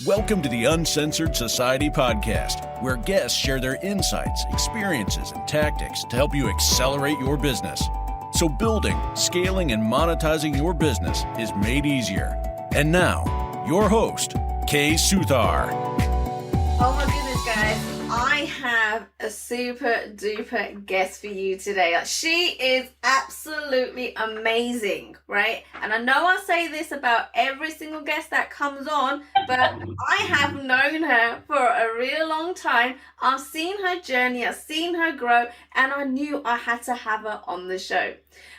Welcome to the Uncensored Society Podcast, where guests share their insights, experiences, and tactics to help you accelerate your business. So building, scaling, and monetizing your business is made easier. And now, your host, Suthar. Oh my goodness, guys. I have a super duper guest for you today. She is absolutely amazing, right? And I know I say this about every single guest that comes on, but I have known her for a real long time. I've seen her journey, I've seen her grow, and I knew I had to have her on the show.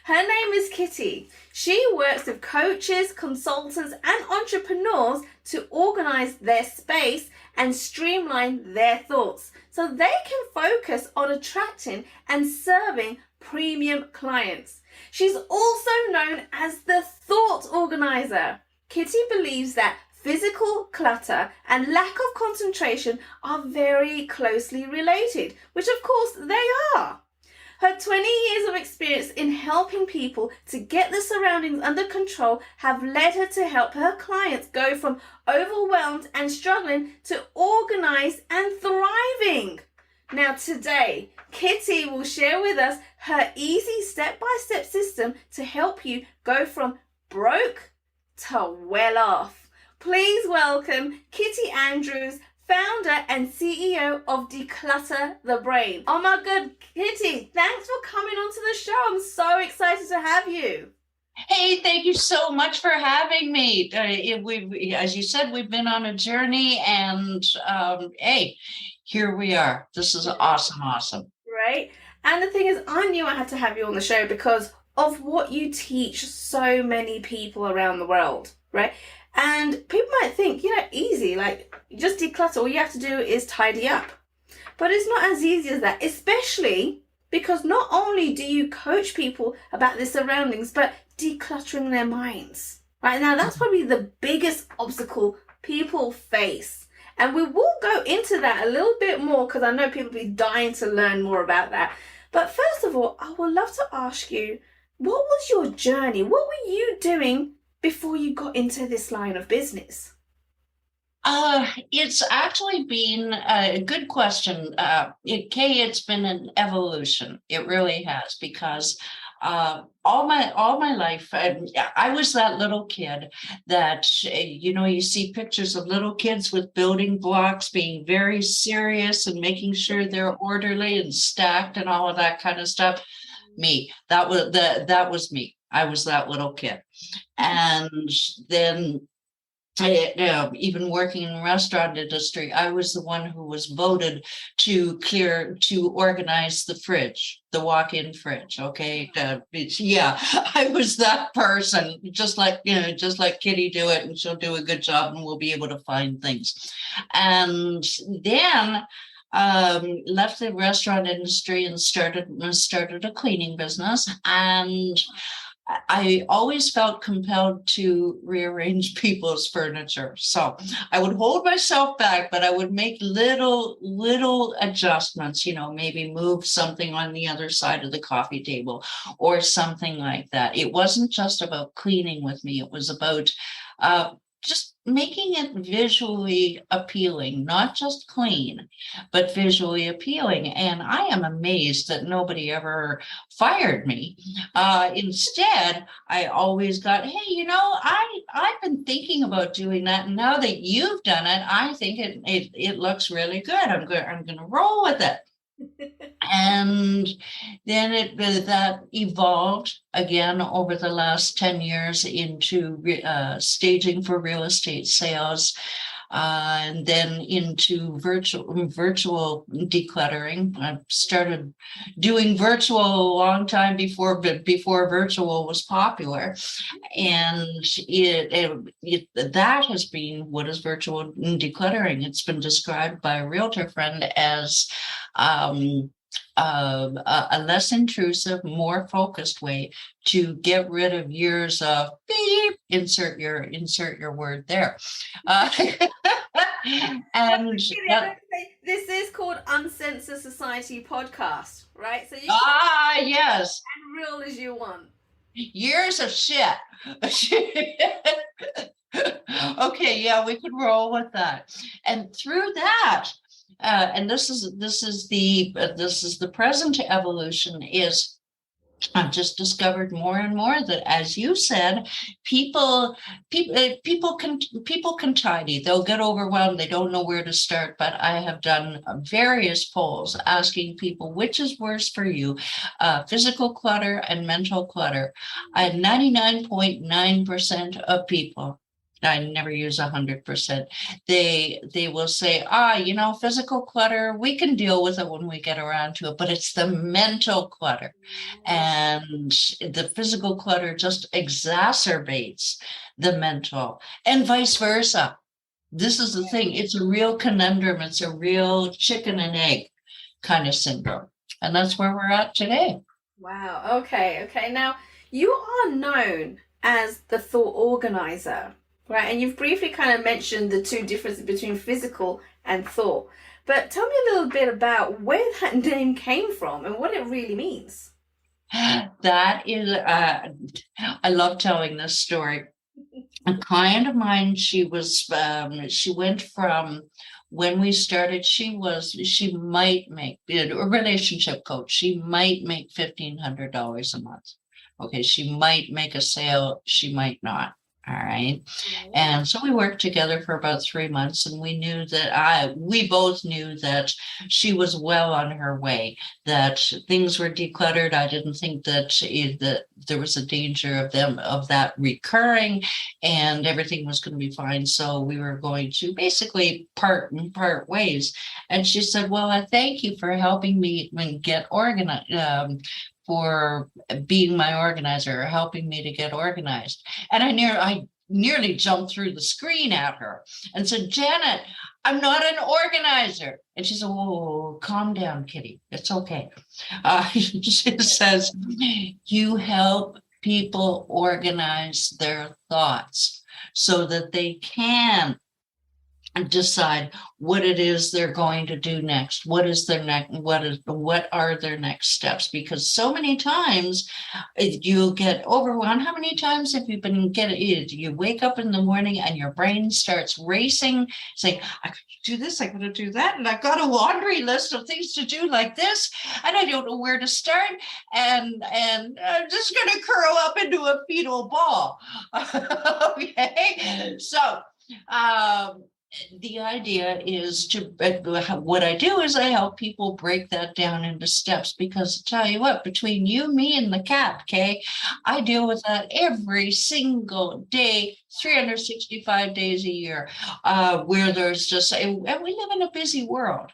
Her name is Kitti. She works with coaches, consultants, and entrepreneurs to organize their space and streamline their thoughts so they can focus on attracting and serving premium clients. She's also known as the thought organizer. Kitti believes that physical clutter and lack of concentration are very closely related, which of course they are. Her 20 years of experience in helping people to get the surroundings under control have led her to help her clients go from overwhelmed and struggling to organized and thriving. Now today, Kitti will share with us her easy step-by-step system to help you go from broke to well off. Please welcome Kitti Andrews, founder and CEO of Declutter the Brain. Oh my God, Kitti, thanks for coming onto the show. I'm so excited to have you. Hey, thank you so much for having me. As you said, we've been on a journey, and hey, here we are. This is awesome. Right? And the thing is, I knew I had to have you on the show because of what you teach so many people around the world, right? And people might think, easy, like just declutter. All you have to do is tidy up. But it's not as easy as that, especially because not only do you coach people about their surroundings, but decluttering their minds. Right now, that's probably the biggest obstacle people face. And we will go into that a little bit more because I know people will be dying to learn more about that. But first of all, I would love to ask you, what was your journey? What were you doing before you got into this line of business? It's actually been a good question. It's been an evolution. It really has, because all my life, I was that little kid that, you see pictures of little kids with building blocks being very serious and making sure they're orderly and stacked and all of that kind of stuff. That was me. I was that little kid. And then even working in the restaurant industry, I was the one who was voted to organize the fridge, the walk-in fridge. Okay. I was that person, just like Kitti do it, and she'll do a good job and we'll be able to find things. And then left the restaurant industry and started a cleaning business. And I always felt compelled to rearrange people's furniture. So I would hold myself back, but I would make little adjustments, maybe move something on the other side of the coffee table or something like that. It wasn't just about cleaning with me. It was about just making it visually appealing, not just clean, but visually appealing. And I am amazed that nobody ever fired me. Instead, I always got, hey, I've been thinking about doing that. And now that you've done it, I think it looks really good. I'm going to roll with it. And then that evolved again over the last 10 years into staging for real estate sales, and then into virtual decluttering. I started doing virtual a long time before virtual was popular, and that has been what is virtual decluttering. It's been described by a realtor friend as a less intrusive, more focused way to get rid of years of beep, insert your word there. And this is called Uncensored Society Podcast, right? So you yes, as real as you want. Years of shit. Okay, yeah, we could roll with that. And through that, and this is the present evolution is I've just discovered more and more that, as you said, people can tidy. They'll get overwhelmed. They don't know where to start. But I have done various polls asking people which is worse for you, physical clutter and mental clutter. I had 99.9% of people. I never use 100%. They will say, physical clutter, we can deal with it when we get around to it, but it's the mental clutter. And the physical clutter just exacerbates the mental, and vice versa. This is the thing. It's a real conundrum. It's a real chicken and egg kind of syndrome. And that's where we're at today. Wow. Okay. Now, you are known as the thought organizer. Right, and you've briefly kind of mentioned the two differences between physical and thought. But tell me a little bit about where that name came from and what it really means. That is, I love telling this story. A client of mine, she went from when we started, she might make a relationship coach. She might make $1,500 a month. Okay, she might make a sale. She might not. All right. And so we worked together for about 3 months, and we both knew that she was well on her way, that things were decluttered. I didn't think that there was a danger of that recurring, and everything was going to be fine. So we were going to basically part ways. And she said, well, I thank you for helping me get organized. For being my organizer or helping me to get organized. And I nearly jumped through the screen at her and said, Janet, I'm not an organizer. And she said, oh, calm down, Kitti. It's okay. She says, you help people organize their thoughts so that they can decide what it is they're going to do next. What are their next steps? Because so many times you'll get overwhelmed. How many times have you you wake up in the morning and your brain starts racing, saying, I could do this, I gotta do that, and I've got a laundry list of things to do like this, and I don't know where to start, and I'm just gonna curl up into a fetal ball. Okay, so the idea is what I do is I help people break that down into steps, because I tell you what, between you, me, and the cat, okay, I deal with that every single day, 365 days a year, where there's just, and we live in a busy world,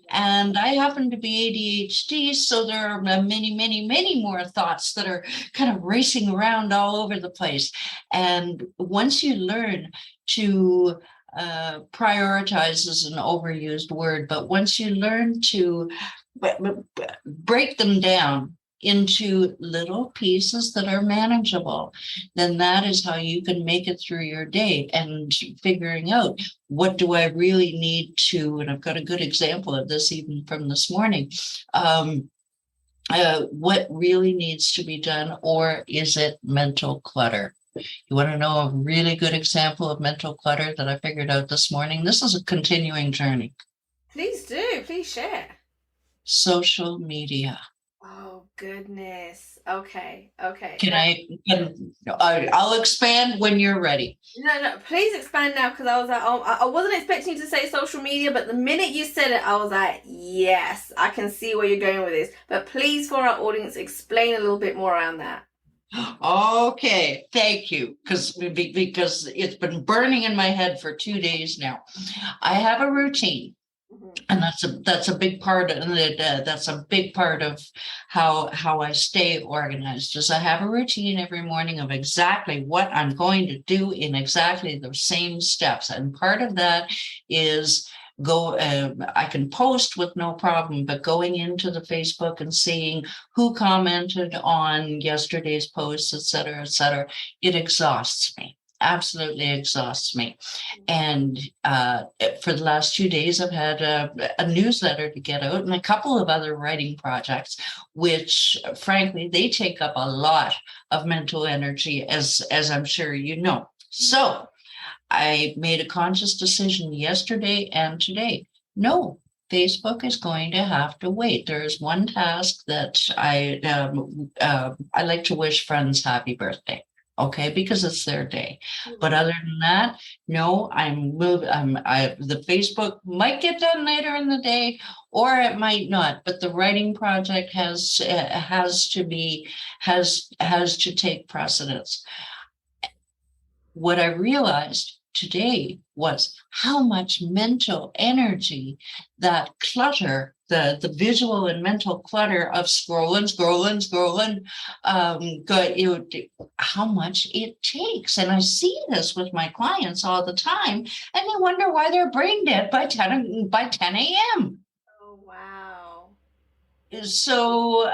and I happen to be ADHD, so there are many, many, many more thoughts that are kind of racing around all over the place. And once you learn to prioritize is an overused word, but once you learn to break them down into little pieces that are manageable, then that is how you can make it through your day, and figuring out what do I really need to, and I've got a good example of this even from this morning, what really needs to be done, or is it mental clutter? You want to know a really good example of mental clutter that I figured out this morning? This is a continuing journey. Please do. Please share. Social media. Oh, goodness. Okay. I'll expand when you're ready. No, please expand now, because I was like, I wasn't expecting you to say social media, but the minute you said it, I was like, yes, I can see where you're going with this. But please, for our audience, explain a little bit more around that. Okay, thank you, because it's been burning in my head for 2 days now. I have a routine, and that's a big part, and that's a big part of how I stay organized. Is I have a routine every morning of exactly what I'm going to do in exactly the same steps, and part of that is I can post with no problem, but going into the Facebook and seeing who commented on yesterday's posts, et cetera, it exhausts me. Absolutely exhausts me. And for the last 2 days, I've had a newsletter to get out and a couple of other writing projects, which frankly, they take up a lot of mental energy, as I'm sure you know. So I made a conscious decision yesterday and today. No, Facebook is going to have to wait. There's one task that I like to wish friends happy birthday. Okay, because it's their day. But other than that, no, the Facebook might get done later in the day, or it might not. But the writing project has to take precedence. What I realized today was how much mental energy that clutter, the visual and mental clutter of scrolling, how much it takes. And I see this with my clients all the time, and they wonder why they're brain dead by 10 a.m. Oh, wow. So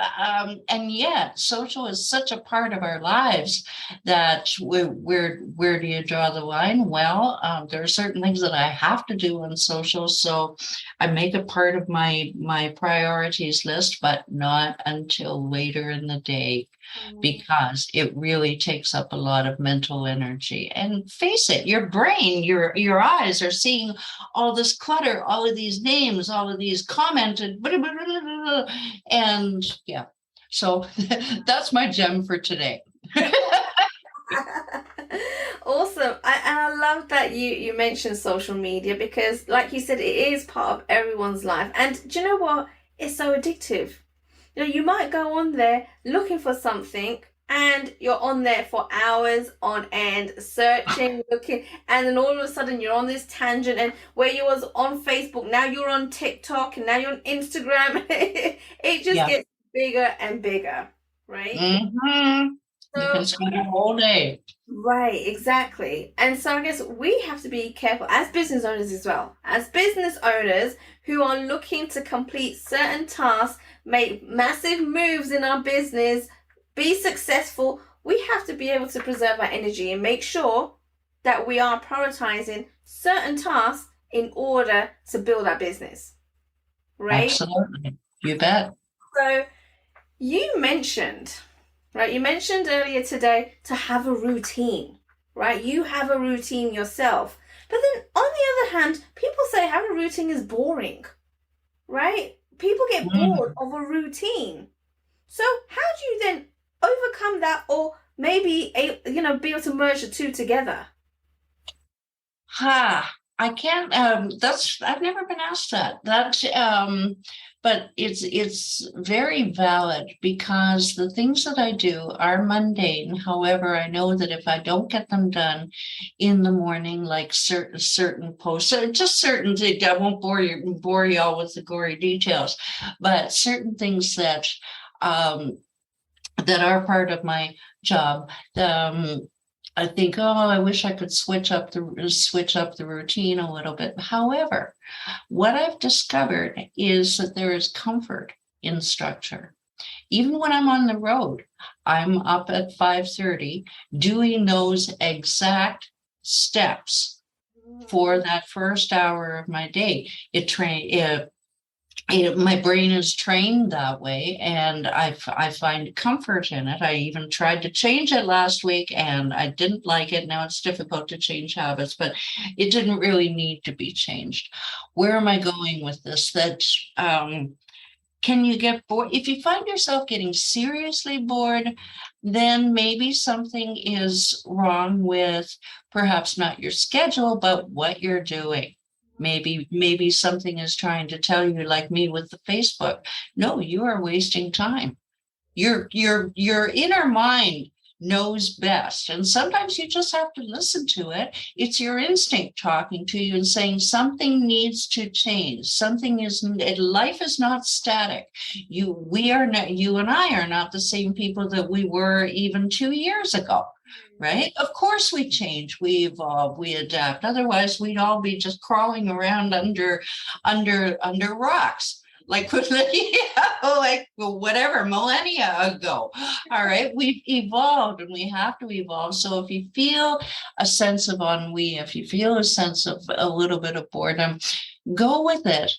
and yet social is such a part of our lives that where do you draw the line? Well, there are certain things that I have to do on social, so I make it part of my priorities list, but not until later in the day, because it really takes up a lot of mental energy. And face it, your brain, your eyes are seeing all this clutter, all of these names, all of these commented, blah, blah, blah, blah, blah. And yeah, so that's my gem for today. Awesome. I love that you mentioned social media, because like you said, it is part of everyone's life. And do you know what? It's so addictive. You know, you might go on there looking for something, and you're on there for hours on end, searching, looking, and then all of a sudden you're on this tangent, and where you was on Facebook, now you're on TikTok, and now you're on Instagram. It just gets bigger and bigger, right? Mm-hmm. So, you can spend a whole day. Right, exactly. And so I guess we have to be careful as business owners as well. As business owners who are looking to complete certain tasks, make massive moves in our business, be successful, we have to be able to preserve our energy and make sure that we are prioritizing certain tasks in order to build our business. Right? Absolutely. You bet. So you mentioned earlier today to have a routine, right? You have a routine yourself. But then on the other hand, people say having a routine is boring, right? People get bored of a routine. So how do you then overcome that, or maybe be able to merge the two together? I can't. I've never been asked that. But it's very valid, because the things that I do are mundane. However, I know that if I don't get them done in the morning, like certain posts, just certain things, I won't bore you all with the gory details, but certain things that are part of my job. I think, I wish I could switch up the routine a little bit. However, what I've discovered is that there is comfort in structure. Even when I'm on the road, I'm up at 5:30 doing those exact steps for that first hour of my day. My brain is trained that way, and I find comfort in it. I even tried to change it last week, and I didn't like it. Now it's difficult to change habits, but it didn't really need to be changed. Where am I going with this? That can you get bored? If you find yourself getting seriously bored, then maybe something is wrong with perhaps not your schedule, but what you're doing. Maybe something is trying to tell you, like me with the Facebook, no, you are wasting time. Your inner mind knows best. And sometimes you just have to listen to it. It's your instinct talking to you and saying something needs to change. Life is not static. You and I are not the same people that we were even 2 years ago. Right? Of course we change, we evolve, we adapt. Otherwise, we'd all be just crawling around under rocks, like whatever millennia ago. All right, we've evolved, and we have to evolve. So if you feel a sense of ennui, if you feel a sense of a little bit of boredom, go with it,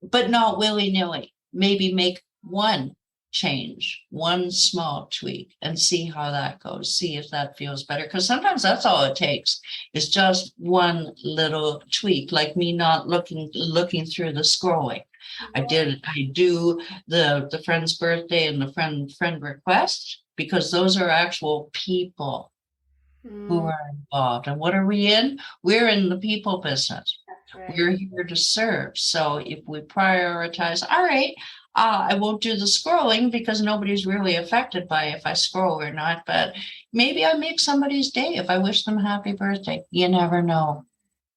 but not willy-nilly. Maybe make one change, one small tweak, and see how that goes. See if that feels better. Because sometimes that's all it takes is just one little tweak, like me not looking through the scrolling. I do the friend's birthday and the friend request, because those are actual people who are involved. And what are we in? We're in the people business. Right. We're here to serve. So if we prioritize, all right, I won't do the scrolling because nobody's really affected by if I scroll or not, but maybe I make somebody's day if I wish them happy birthday. You never know.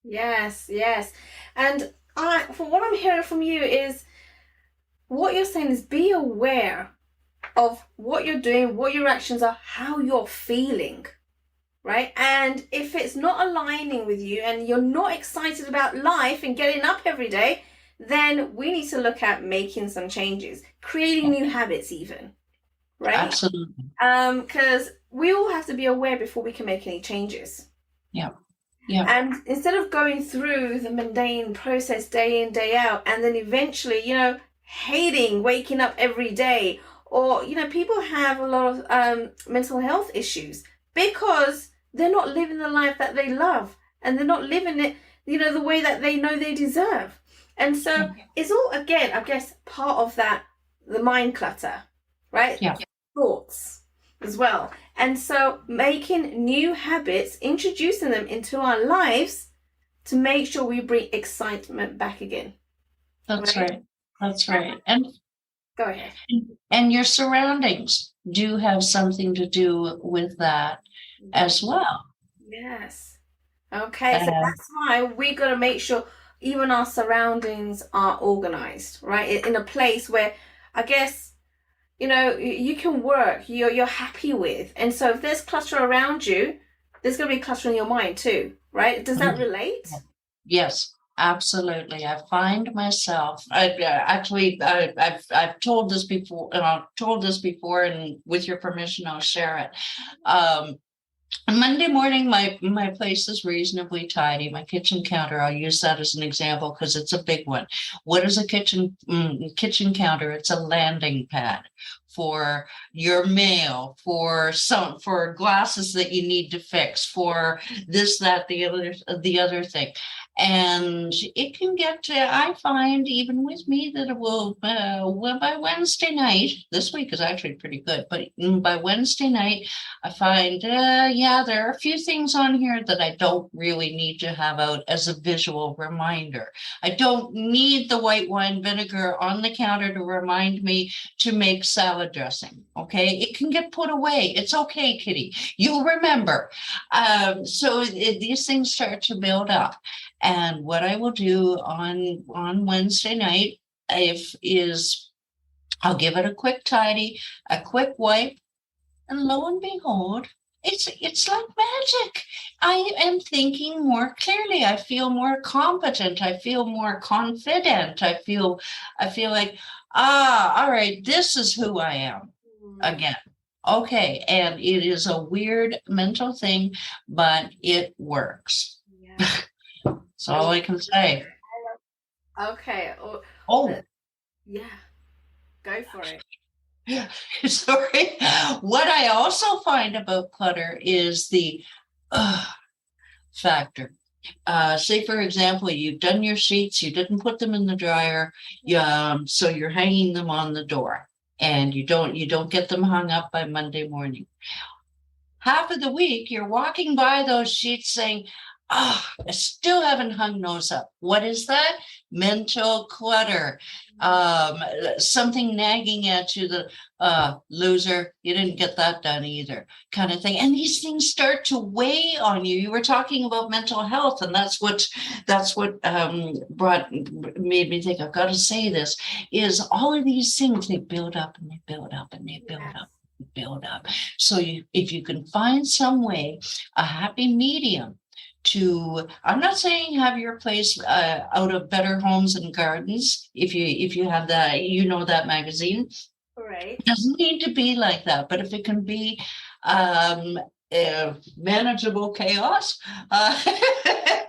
Yes. And from what I'm hearing from you is, what you're saying is be aware of what you're doing, what your actions are, how you're feeling, right? And if it's not aligning with you and you're not excited about life and getting up every day, then we need to look at making some changes, creating new habits even, right? Absolutely. Because we all have to be aware before we can make any changes. Yeah. And instead of going through the mundane process day in, day out, and then eventually, hating waking up every day, or, people have a lot of mental health issues because they're not living the life that they love, and they're not living it, the way that they know they deserve. And so it's all, again, I guess, part of that, the mind clutter, right? Yeah. Thoughts as well. And so making new habits, introducing them into our lives to make sure we bring excitement back again. That's right. That's right. And go ahead. And your surroundings do have something to do with that as well. Yes. Okay. So that's why we got to make sure even our surroundings are organized, right? In a place where, I guess, you can work, you're happy with. And so if there's clutter around you, there's going to be clutter in your mind too, right? Does that relate? Yes, absolutely. I find myself, I've told this before, and with your permission, I'll share it. On Monday morning, my place is reasonably tidy. My kitchen counter, I'll use that as an example because it's a big one. What is a kitchen counter? It's a landing pad for your mail, for glasses that you need to fix, for this, that, the other thing. And it can get to, I find even with me that it will, by Wednesday night, this week is actually pretty good, but by Wednesday night, I find, there are a few things on here that I don't really need to have out as a visual reminder. I don't need the white wine vinegar on the counter to remind me to make salad dressing. Okay, it can get put away. It's okay, Kitti. You'll remember. So these things start to build up. And what I will do on Wednesday night is I'll give it a quick tidy, a quick wipe, and lo and behold, it's like magic. I am thinking more clearly. I feel more competent. I feel more confident. I feel like, all right, this is who I am again. Okay, and it is a weird mental thing, but it works. Yeah. That's all I can say. Okay. Yeah. Go for it. Yeah, sorry. What I also find about clutter is the factor. Say, for example, you've done your sheets, you didn't put them in the dryer, so you're hanging them on the door, and you don't get them hung up by Monday morning. Half of the week, you're walking by those sheets saying, I still haven't hung those up. What is that? Mental clutter. Something nagging at you, the loser, you didn't get that done either, kind of thing. And these things start to weigh on you. You were talking about mental health, and that's what made me think I've got to say this, is all of these things, they build up and they build up and they build up. So if you can find some way, a happy medium, I'm not saying have your place out of Better Homes and Gardens, if you have that, that magazine. Right. It doesn't need to be like that, but if it can be manageable chaos,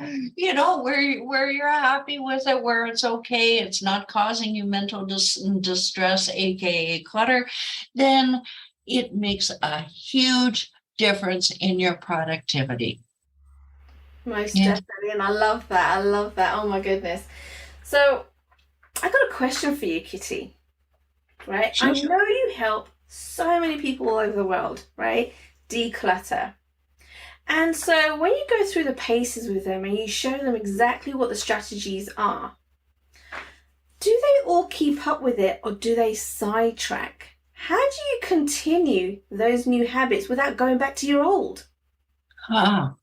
where you're happy with it, where it's okay, it's not causing you mental distress, aka clutter, then it makes a huge difference in your productivity. Most Yeah. definitely. And I love that. I love that. Oh my goodness. So I got a question for you, Kitti. Right? I Sure. know you help so many people all over the world, right? Declutter. And so when you go through the paces with them and you show them exactly what the strategies are, do they all keep up with it or do they sidetrack? How do you continue those new habits without going back to your old? Ah,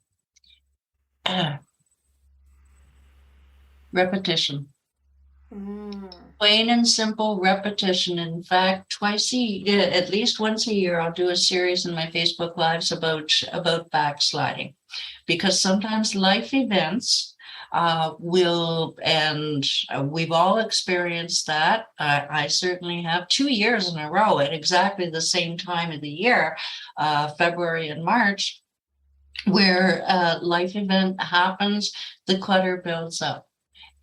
repetition. Plain and simple repetition. In fact, at least once a year, I'll do a series in my Facebook Lives about backsliding, because sometimes life events we've all experienced that. I certainly have 2 years in a row at exactly the same time of the year, February and March, where a life event happens, the clutter builds up.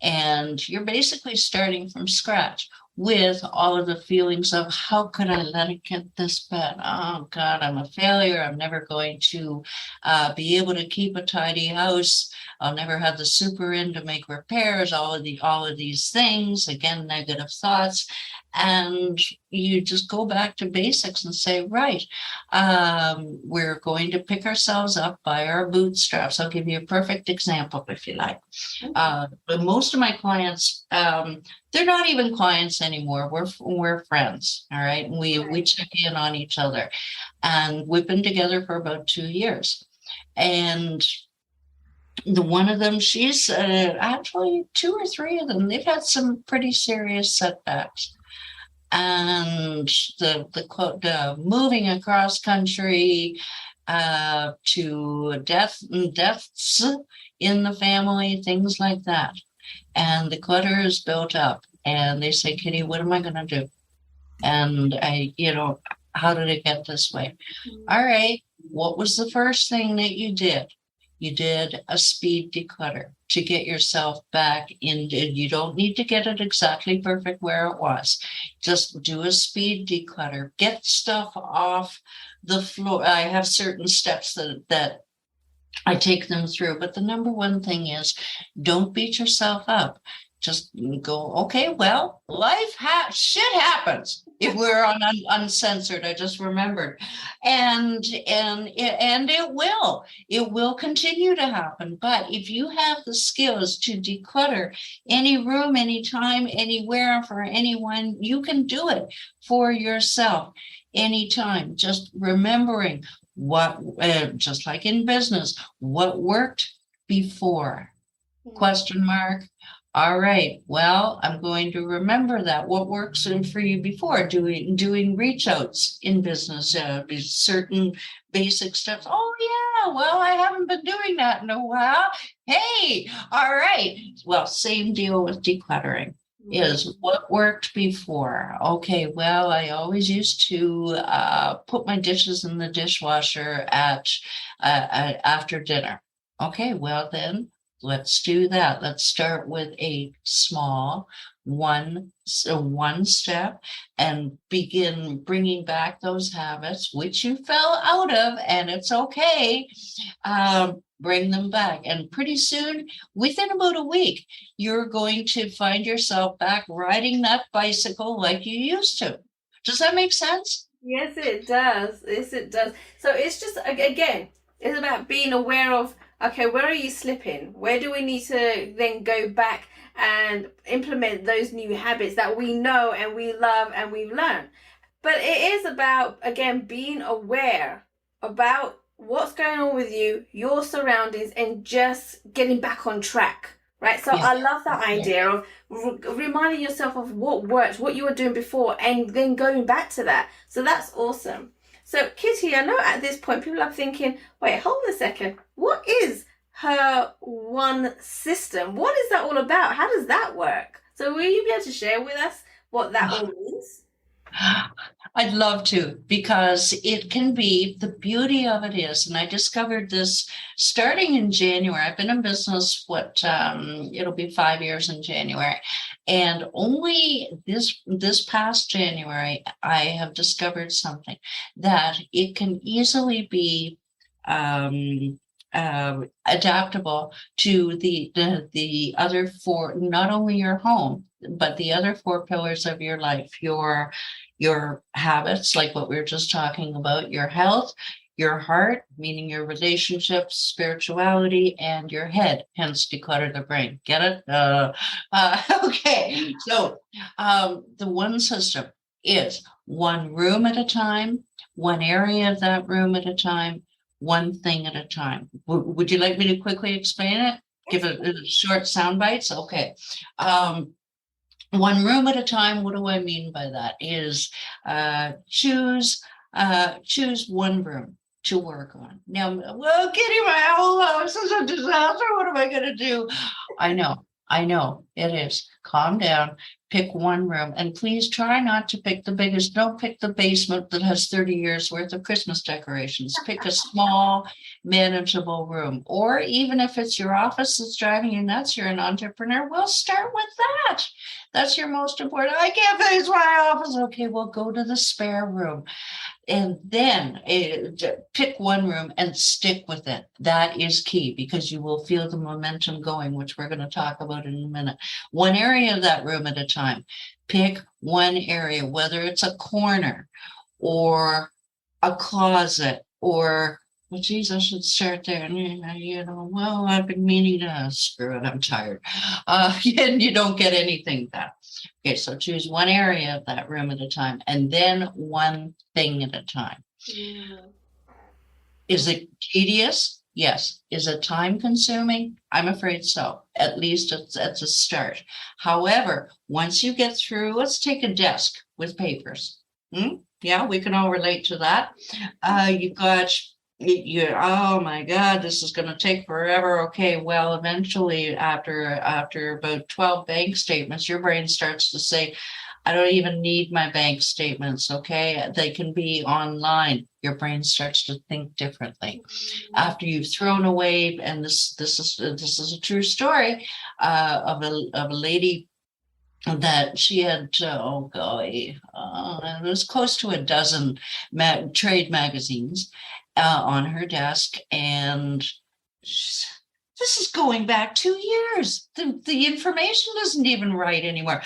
And you're basically starting from scratch with all of the feelings of how could I let it get this bad? Oh God, I'm a failure. I'm never going to be able to keep a tidy house. I'll never have the super in to make repairs. All of these things. Again, negative thoughts, and you just go back to basics and say, right, we're going to pick ourselves up by our bootstraps. I'll give you a perfect example if you like. But most of my clients, they're not even clients anymore. We're friends, all right? And we check in on each other, and we've been together for about 2 years. And the one of them, she's actually 2 or 3 of them, they've had some pretty serious setbacks. And the moving across country, to deaths in the family, things like that. And the clutter is built up. And they say, Kitti, what am I going to do? And how did it get this way? All right. What was the first thing that you did? You did a speed declutter to get yourself back in. You don't need to get it exactly perfect where it was. Just do a speed declutter. Get stuff off the floor. I have certain steps that I take them through. But the number one thing is, don't beat yourself up. Just go, okay, well, shit happens. If we're on Uncensored, I just remembered. And it will continue to happen. But if you have the skills to declutter any room, anytime, anywhere, for anyone, you can do it for yourself anytime. Just remembering just like in business, what worked before? Question mark. All right. Well, I'm going to remember that. What works for you before? Doing reach outs in business, certain basic steps. Oh yeah. Well, I haven't been doing that in a while. Hey. All right. Well, same deal with decluttering. Is what worked before. Okay, well, I always used to put my dishes in the dishwasher after dinner. Okay, well then, let's do that. Let's start with a small one step and begin bringing back those habits which you fell out of, and it's okay. Bring them back. And pretty soon, within about a week, you're going to find yourself back riding that bicycle like you used to. Does that make sense? Yes, it does. Yes, it does. So it's just, again, it's about being aware of, okay, where are you slipping? Where do we need to then go back and implement those new habits that we know and we love and we've learned? But it is about, again, being aware about what's going on with you, your surroundings, and just getting back on track, right? So I love that idea of reminding yourself of what worked, what you were doing before, and then going back to that. So that's awesome. So Kitti, I know at this point people are thinking, wait, hold a second. What is her one system? What is that all about? How does that work? So will you be able to share with us what that all means? I'd love to, because it can be, the beauty of it is, and I discovered this starting in January. I've been in business, it'll be 5 years in January. And only this past January, I have discovered something, that it can easily be adaptable to the other four, not only your home, but the other four pillars of your life, your habits, like what we were just talking about, your health, your heart, meaning your relationships, spirituality, and your head, hence declutter the brain. Get it? Okay. So the one system is one room at a time, one area of that room at a time, one thing at a time. Would you like me to quickly explain it? Give it short sound bites? Okay. One room at a time. What do I mean by that? Is choose one room to work on. Now, well, Kitti, my whole house is a disaster. What am I going to do? I know it is. Calm down. Pick one room, and please try not to pick the biggest. Don't pick the basement that has 30 years worth of Christmas decorations. Pick a small, manageable room. Or even if it's your office that's driving you nuts, you're an entrepreneur, we'll start with that. That's your most important. I can't face my office. Okay, well, go to the spare room. And then pick one room and stick with it. That is key, because you will feel the momentum going, which we're going to talk about in a minute. One area of that room at a time. Pick one area, whether it's a corner or a closet or, well, geez, I should start there. Well, I've been meaning to screw it. I'm tired. And you don't get anything done. Okay, so choose one area of that room at a time, and then one thing at a time. Yeah. Is it tedious? Yes. Is it time consuming? I'm afraid so. At least it's a start. However, once you get through, let's take a desk with papers. Yeah, we can all relate to that. You've got oh my God, this is going to take forever. Okay, well, eventually after about 12 bank statements, your brain starts to say, I don't even need my bank statements. Okay, they can be online. Your brain starts to think differently. After you've thrown away, and this is a true story of a lady that she had, it was close to a dozen trade magazines on her desk, and this is going back 2 years. The information isn't even right anymore.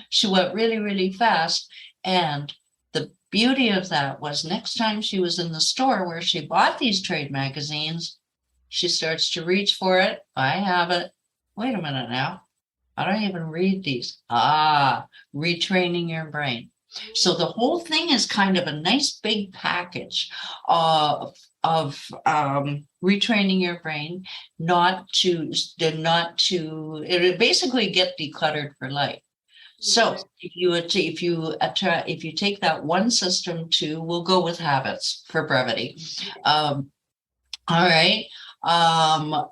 She went really, really fast, and the beauty of that was, next time she was in the store where she bought these trade magazines, she starts to reach for it. I have it. Wait a minute now. I don't even read these. Retraining your brain. So the whole thing is kind of a nice big package of retraining your brain not to basically get decluttered for life. So if you take that one system to, we'll go with habits for brevity. All right.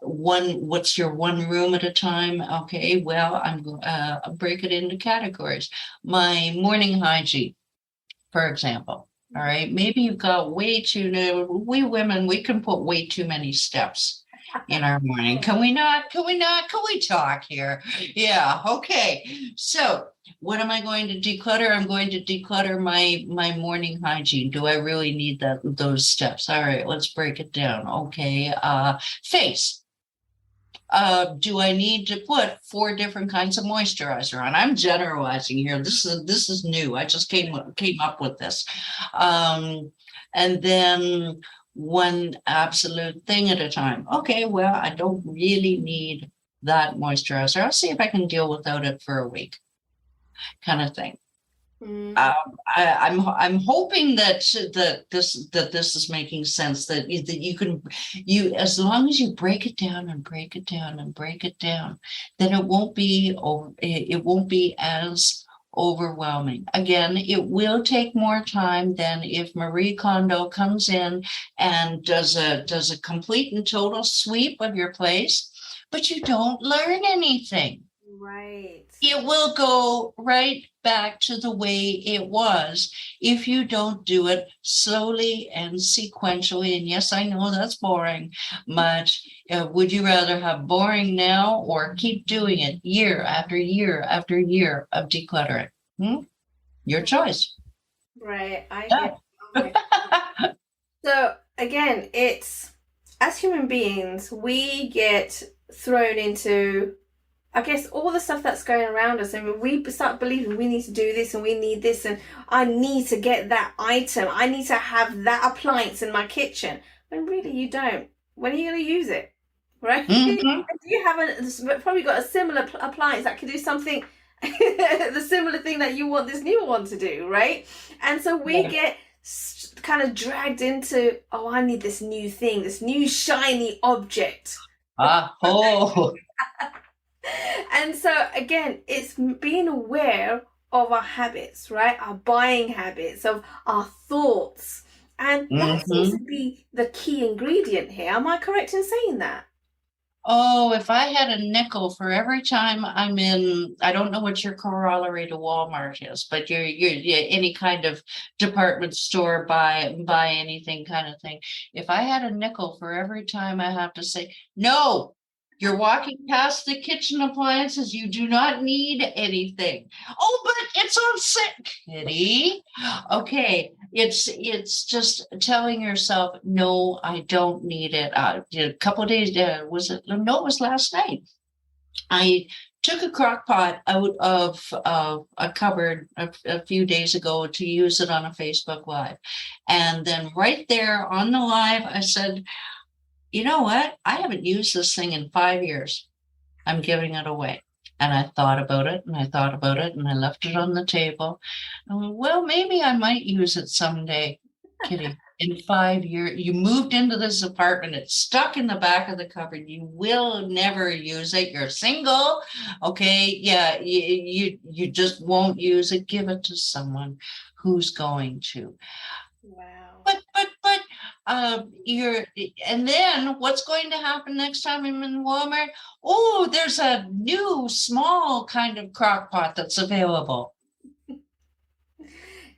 What's your one room at a time? Okay, well, I'll break it into categories. My morning hygiene, for example. All right, maybe you've got we women, we can put way too many steps in our morning. Can we not? Can we talk here? Yeah, okay. So what am I going to declutter? I'm going to declutter my morning hygiene. Do I really need those steps? All right, let's break it down. Okay, face. Do I need to put 4 different kinds of moisturizer on? I'm generalizing here. This is new. I just came up with this. And then one absolute thing at a time. Okay, well, I don't really need that moisturizer. I'll see if I can deal without it for a week, kind of thing. I'm hoping that this is making sense, that you can, as long as you break it down and break it down and break it down, then it won't be as overwhelming. Again, it will take more time than if Marie Kondo comes in and does a complete and total sweep of your place, but you don't learn anything. Right. It will go right back to the way it was if you don't do it slowly and sequentially. And yes, I know that's boring, but would you rather have boring now or keep doing it year after year after year of decluttering? Your choice. Right. I Yeah. get. Okay. So again, it's as human beings, we get thrown into, I guess, all the stuff that's going around us, and we start believing we need to do this and we need this, and I need to get that item. I need to have that appliance in my kitchen. When really you don't. When are you going to use it? Right? Mm-hmm. You haven't probably got a similar appliance that can do something, the similar thing that you want this new one to do, right? And so we get kind of dragged into, oh, I need this new thing, this new shiny object. And so again, it's being aware of our habits, right? Our buying habits, of our thoughts. And that seems to be the key ingredient here. Am I correct in saying that? Oh, if I had a nickel for every time I'm in, I don't know what your corollary to Walmart is, but you're any kind of department store, buy anything kind of thing. If I had a nickel for every time I have to say, no, you're walking past the kitchen appliances, you do not need anything. Oh, but it's on sale, Kitti. Okay, it's just telling yourself, no, I don't need it. A couple of days, was it? No, it was last night. I took a crock pot out of a cupboard a few days ago to use it on a Facebook Live. And then right there on the live, I said, you know what? I haven't used this thing in 5 years. I'm giving it away. And I thought about it and I thought about it and I left it on the table. I went, well, maybe I might use it someday, Kitti. In 5 years, you moved into this apartment. It's stuck in the back of the cupboard. You will never use it. You're single. Okay. Yeah. You just won't use it. Give it to someone who's going to. Wow. But and then what's going to happen next time I'm in Walmart? Oh, there's a new small kind of crock pot that's available.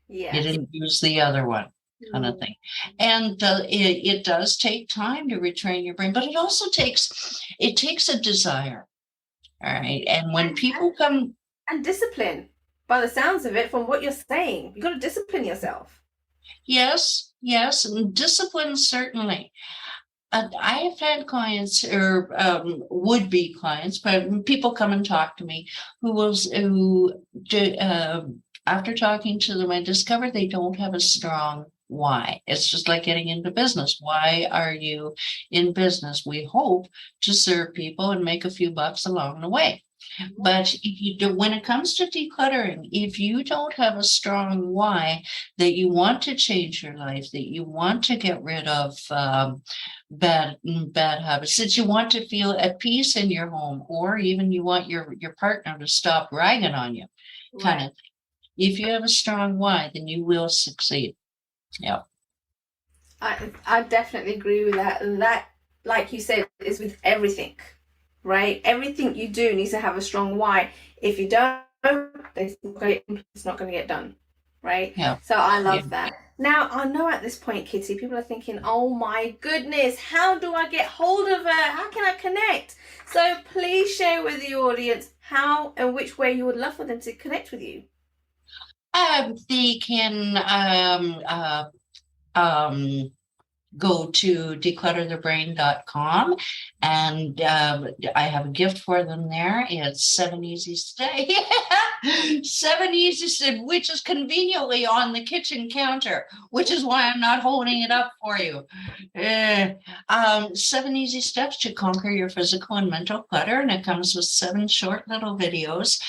Yes. You didn't use the other one, kind of thing. And it does take time to retrain your brain, but it also takes a desire. All right. And when people come. And discipline, by the sounds of it, from what you're saying, you've got to discipline yourself. Yes, and discipline, certainly. I have had clients or would-be clients, but people come and talk to me who after talking to them, I discovered they don't have a strong why. It's just like getting into business. Why are you in business? We hope to serve people and make a few bucks along the way. But if you do, when it comes to decluttering, if you don't have a strong why that you want to change your life, that you want to get rid of bad habits, that you want to feel at peace in your home, or even you want your partner to stop ragging on you, kind of thing. If you have a strong why, then you will succeed. Yeah. I definitely agree with that. And that, like you said, is with everything. Right? Everything you do needs to have a strong why. If you don't, it's not going to get done. Right? Yeah. So I love that. Now, I know at this point, Kitti, people are thinking, oh my goodness, how do I get hold of her? How can I connect? So please share with the audience how and which way you would love for them to connect with you. They can go to declutterthebrain.com, and I have a gift for them there. It's 7 easy steps, 7 easy steps, which is conveniently on the kitchen counter, which is why I'm not holding it up for you. 7 easy steps to conquer your physical and mental clutter, and it comes with 7 short little videos,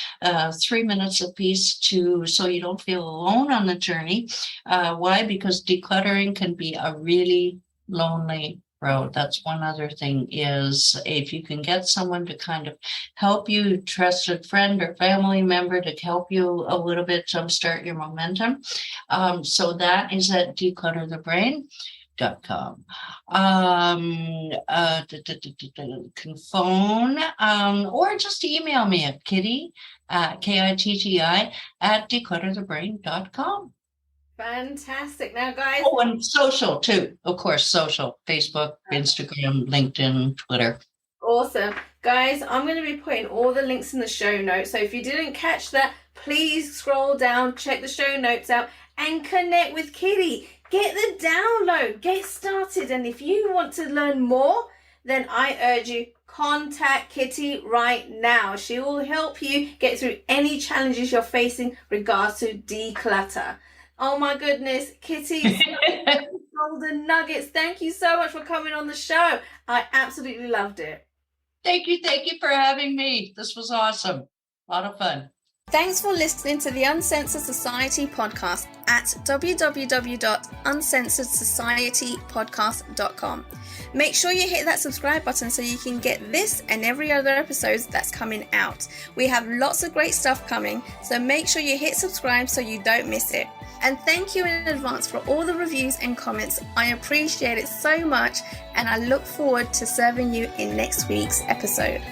3 minutes apiece, so you don't feel alone on the journey. Why? Because decluttering can be a really lonely road. That's one other thing, is if you can get someone to kind of help you, trusted friend or family member to help you a little bit jumpstart your momentum. So that is at Declutter the Brain. Can phone or just email me at Kitti, Kitti, at declutterthebrain.com. Fantastic. Now, guys. Oh, and social too. Of course, social. Facebook, Instagram, LinkedIn, Twitter. Awesome. Guys, I'm going to be putting all the links in the show notes. So if you didn't catch that, please scroll down, check the show notes out, and connect with Kitti. Get the download, get started. And if you want to learn more, then I urge you, contact Kitti right now. She will help you get through any challenges you're facing regards to declutter. Oh my goodness, Kitti, golden nuggets. Thank you so much for coming on the show. I absolutely loved it. Thank you for having me. This was awesome. A lot of fun. Thanks for listening to the Uncensored Society Podcast at www.uncensoredsocietypodcast.com. Make sure you hit that subscribe button so you can get this and every other episode that's coming out. We have lots of great stuff coming, so make sure you hit subscribe so you don't miss it. And thank you in advance for all the reviews and comments. I appreciate it so much, and I look forward to serving you in next week's episode.